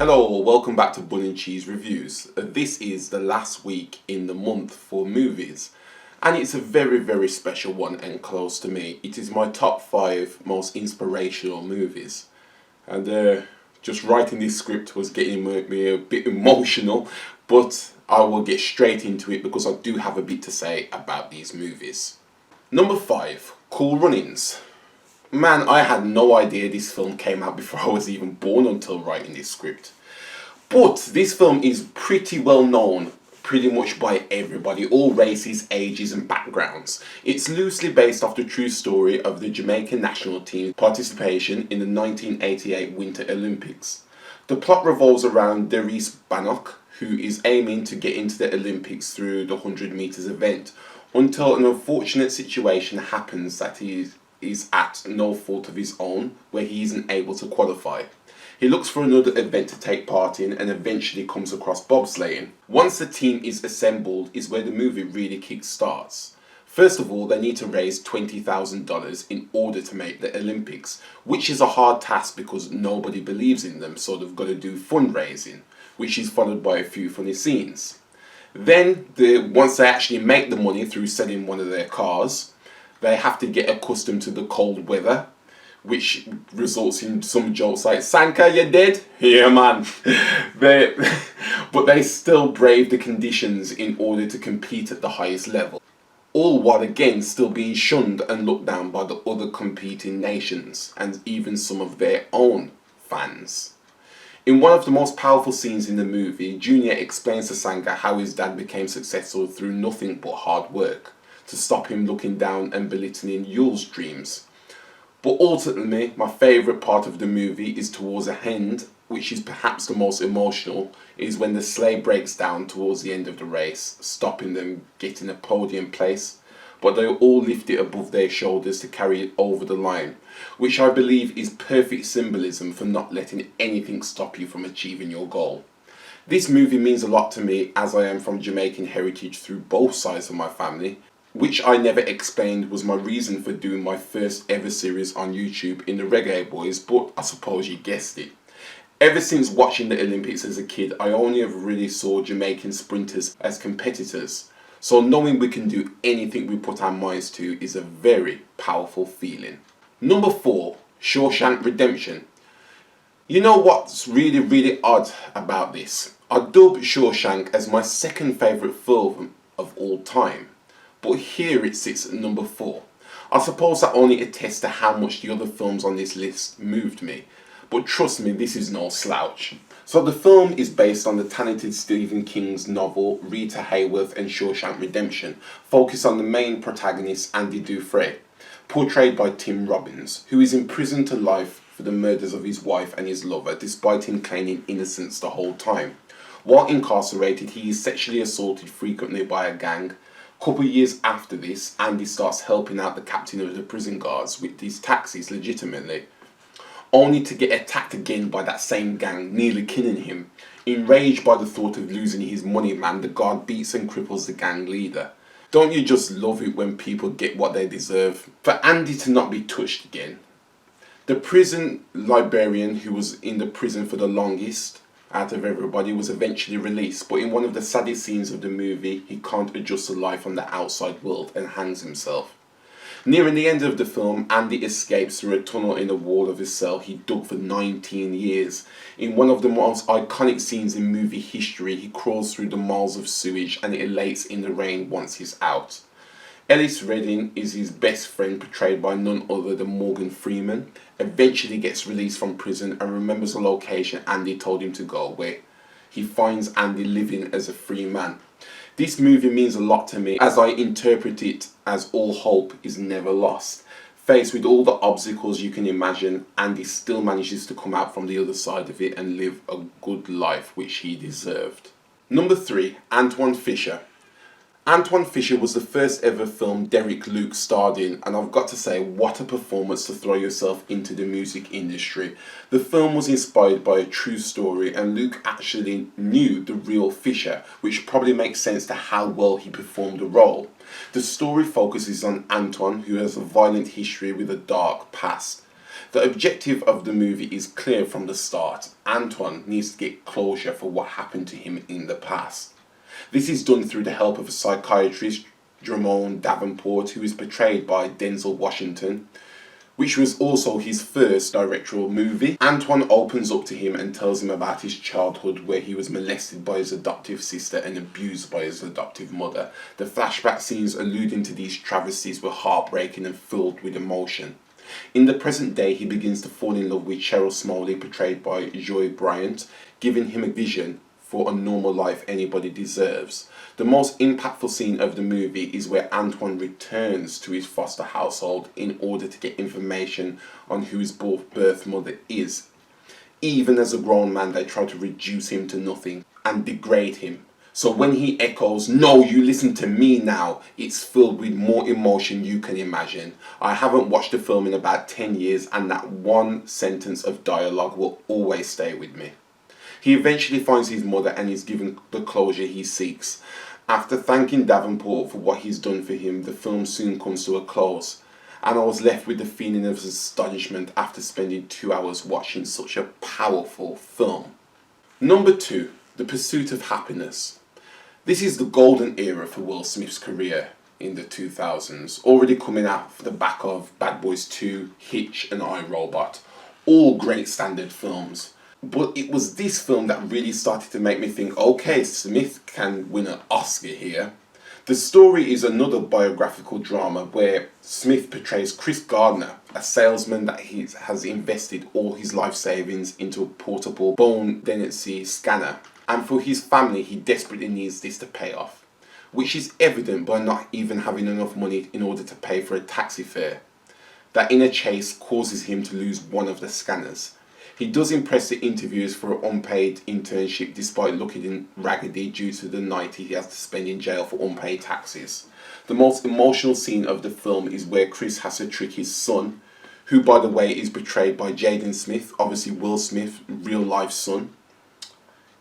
Hello, welcome back to Bun and Cheese Reviews. This is the last week in the month for movies, and it's a very special one and close to me. It is my top 5 most inspirational movies, and just writing this script was getting me a bit emotional, but I will get straight into it because I do have a bit to say about these movies. Number 5, Cool Runnings. Man, I had no idea this film came out before I was even born until writing this script. But this film is pretty well known pretty much by everybody, all races, ages and backgrounds. It's loosely based off the true story of the Jamaican national team's participation in the 1988 Winter Olympics. The plot revolves around Derice Bannock, who is aiming to get into the Olympics through the 100 meters event, until an unfortunate situation happens that he is at no fault of his own, where he isn't able to qualify. He looks for another event to take part in and eventually comes across bobsleighing. Once the team is assembled is where the movie really kick-starts. First of all, they need to raise $20,000 in order to make the Olympics, which is a hard task because nobody believes in them, so they've got to do fundraising, which is followed by a few funny scenes. Then, once they actually make the money through selling one of their cars, they have to get accustomed to the cold weather, which results in some jokes like, "Sanka, you dead?" Yeah, man. But they still brave the conditions in order to compete at the highest level. All while again still being shunned and looked down by the other competing nations, and even some of their own fans. In one of the most powerful scenes in the movie, Junior explains to Sanka how his dad became successful through nothing but hard work, to stop him looking down and belittling Yule's dreams. But ultimately, my favourite part of the movie is towards the end, which is perhaps the most emotional, is when the sleigh breaks down towards the end of the race, stopping them getting a podium place, but they all lift it above their shoulders to carry it over the line, which I believe is perfect symbolism for not letting anything stop you from achieving your goal. This movie means a lot to me as I am from Jamaican heritage through both sides of my family, which I never explained was my reason for doing my first ever series on YouTube in the Reggae Boys, but I suppose you guessed it. Ever since watching the Olympics as a kid, I only ever really saw Jamaican sprinters as competitors, so knowing we can do anything we put our minds to is a very powerful feeling. Number 4, Shawshank Redemption. You know what's really odd about this? I dub Shawshank as my second favourite film of all time. But here it sits at number 4. I suppose that only attests to how much the other films on this list moved me. But trust me, this is no slouch. So the film is based on the talented Stephen King's novel Rita Hayworth and Shawshank Redemption, focused on the main protagonist Andy Dufresne, portrayed by Tim Robbins, who is imprisoned to life for the murders of his wife and his lover, despite him claiming innocence the whole time. While incarcerated, he is sexually assaulted frequently by a gang. Couple years after this, Andy starts helping out the captain of the prison guards with his taxis legitimately, only to get attacked again by that same gang, nearly killing him. Enraged by the thought of losing his money man, the guard beats and cripples the gang leader. Don't you just love it when people get what they deserve? For Andy to not be touched again. The prison librarian, who was in the prison for the longest out of everybody, was eventually released, but in one of the saddest scenes of the movie, he can't adjust to life on the outside world and hangs himself. Nearing the end of the film, Andy escapes through a tunnel in the wall of his cell he dug for 19 years. In one of the most iconic scenes in movie history, he crawls through the miles of sewage and elates in the rain once he's out. Ellis Redding is his best friend, portrayed by none other than Morgan Freeman, eventually gets released from prison and remembers the location Andy told him to go, where he finds Andy living as a free man. This movie means a lot to me as I interpret it as all hope is never lost. Faced with all the obstacles you can imagine, Andy still manages to come out from the other side of it and live a good life which he deserved. Number 3, Antoine Fisher. Antoine Fisher was the first ever film Derek Luke starred in, and I've got to say, what a performance to throw yourself into the music industry. The film was inspired by a true story, and Luke actually knew the real Fisher, which probably makes sense to how well he performed the role. The story focuses on Antoine, who has a violent history with a dark past. The objective of the movie is clear from the start. Antoine needs to get closure for what happened to him in the past. This is done through the help of a psychiatrist, Drummond Davenport, who is portrayed by Denzel Washington, which was also his first directorial movie. Antoine opens up to him and tells him about his childhood, where he was molested by his adoptive sister and abused by his adoptive mother. The flashback scenes alluding to these travesties were heartbreaking and filled with emotion. In the present day, he begins to fall in love with Cheryl Smalley, portrayed by Joy Bryant, giving him a vision for a normal life anybody deserves. The most impactful scene of the movie is where Antoine returns to his foster household in order to get information on who his birth mother is. Even as a grown man, they try to reduce him to nothing and degrade him. So when he echoes, "No, you listen to me now," it's filled with more emotion you can imagine. I haven't watched the film in about 10 years, and that one sentence of dialogue will always stay with me. He eventually finds his mother and is given the closure he seeks. After thanking Davenport for what he's done for him, the film soon comes to a close, and I was left with the feeling of astonishment after spending 2 hours watching such a powerful film. Number 2, The Pursuit of Happiness. This is the golden era for Will Smith's career in the 2000s, already coming out for the back of Bad Boys 2, Hitch and I, Robot, all great standard films. But it was this film that really started to make me think, okay, Smith can win an Oscar here. The story is another biographical drama where Smith portrays Chris Gardner, a salesman that has invested all his life savings into a portable bone density scanner. And for his family, he desperately needs this to pay off, which is evident by not even having enough money in order to pay for a taxi fare. That inner chase causes him to lose one of the scanners. He does impress the interviewers for an unpaid internship despite looking raggedy due to the night he has to spend in jail for unpaid taxes. The most emotional scene of the film is where Chris has to trick his son, who by the way is portrayed by Jaden Smith, obviously Will Smith's real life son,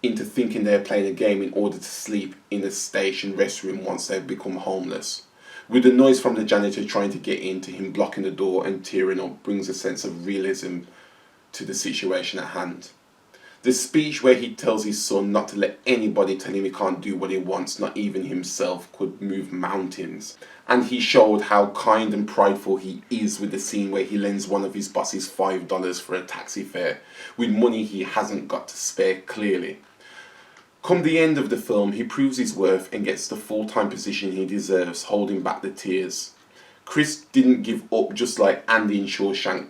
into thinking they're playing a game in order to sleep in a station restroom once they've become homeless. With the noise from the janitor trying to get in to him blocking the door and tearing up brings a sense of realism to the situation at hand. The speech where he tells his son not to let anybody tell him he can't do what he wants, not even himself, could move mountains. And he showed how kind and prideful he is with the scene where he lends one of his bosses $5 for a taxi fare, with money he hasn't got to spare clearly. Come the end of the film, he proves his worth and gets the full-time position he deserves, holding back the tears. Chris didn't give up just like Andy in Shawshank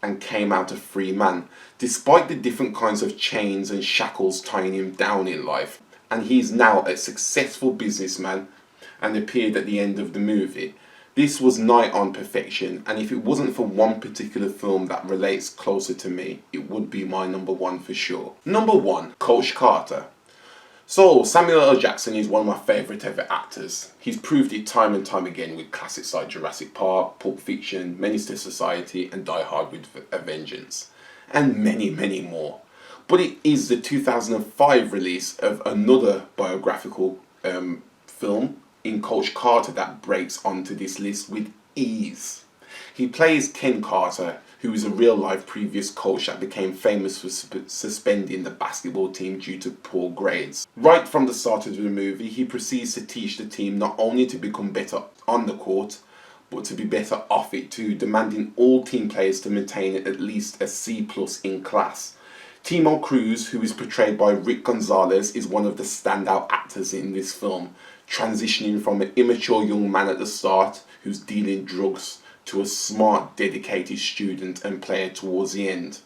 and came out a free man, despite the different kinds of chains and shackles tying him down in life. And he's now a successful businessman and appeared at the end of the movie. This was nigh on perfection, and if it wasn't for one particular film that relates closer to me, it would be my number 1 for sure. Number 1, Coach Carter. So, Samuel L. Jackson is one of my favourite ever actors. He's proved it time and time again with classics like Jurassic Park, Pulp Fiction, Menace to Society and Die Hard with a Vengeance. And many, many more. But it is the 2005 release of another biographical film in Coach Carter that breaks onto this list with ease. He plays Ken Carter, who is a real-life previous coach that became famous for suspending the basketball team due to poor grades. Right from the start of the movie, he proceeds to teach the team not only to become better on the court, but to be better off it too, demanding all team players to maintain at least a C+ in class. Timo Cruz, who is portrayed by Rick Gonzalez, is one of the standout actors in this film, transitioning from an immature young man at the start who's dealing drugs to a smart, dedicated student and player towards the end.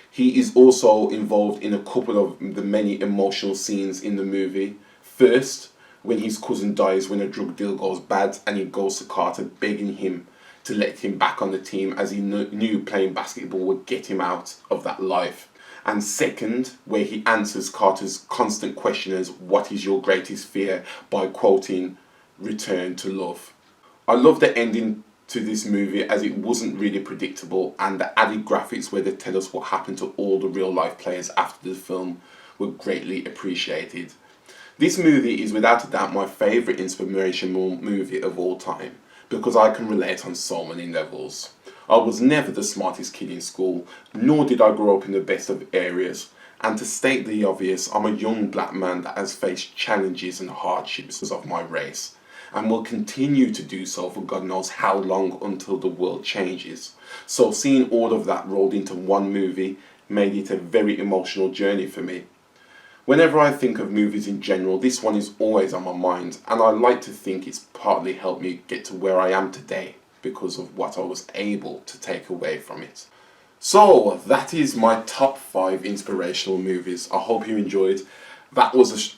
He is also involved in a couple of the many emotional scenes in the movie. First, when his cousin dies when a drug deal goes bad and he goes to Carter begging him to let him back on the team as he knew playing basketball would get him out of that life. And second, where he answers Carter's constant question as "what is your greatest fear?" by quoting "return to love." I love the ending to this movie as it wasn't really predictable, and the added graphics where they tell us what happened to all the real life players after the film were greatly appreciated. This movie is without a doubt my favourite inspirational movie of all time because I can relate on so many levels. I was never the smartest kid in school, nor did I grow up in the best of areas. And to state the obvious, I'm a young black man that has faced challenges and hardships because of my race, and will continue to do so for God knows how long until the world changes. So seeing all of that rolled into one movie made it a very emotional journey for me. Whenever I think of movies in general, this one is always on my mind, and I like to think it's partly helped me get to where I am today because of what I was able to take away from it. So that is my top 5 inspirational movies. I hope you enjoyed. That was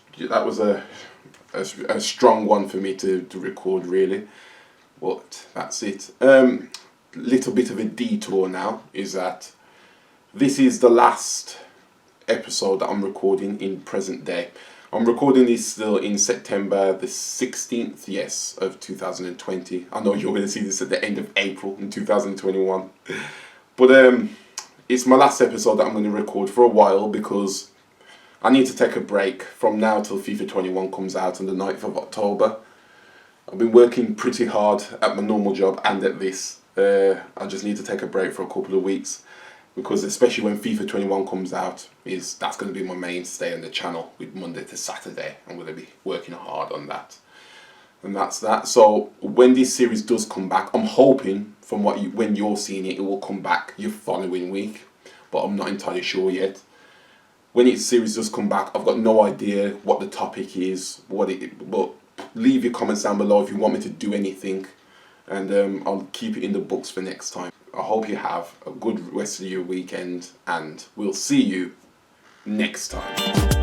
a strong one for me to record, really. But that's it. Little bit of a detour now is that this is the last episode that I'm recording in present day. I'm recording this still in September the 16th, yes, of 2020. I know you're going to see this at the end of April in 2021. But it's my last episode that I'm going to record for a while because I need to take a break from now till FIFA 21 comes out on the 9th of October. I've been working pretty hard at my normal job and at this. I just need to take a break for a couple of weeks, because especially when FIFA 21 comes out, that's going to be my mainstay on the channel with Monday to Saturday. I'm going to be working hard on that. And that's that. So when this series does come back, I'm hoping from when you're seeing it, it will come back your following week. But I'm not entirely sure yet. When its series does come back, I've got no idea what the topic is, but leave your comments down below if you want me to do anything. And I'll keep it in the books for next time. I hope you have a good rest of your weekend, and we'll see you next time.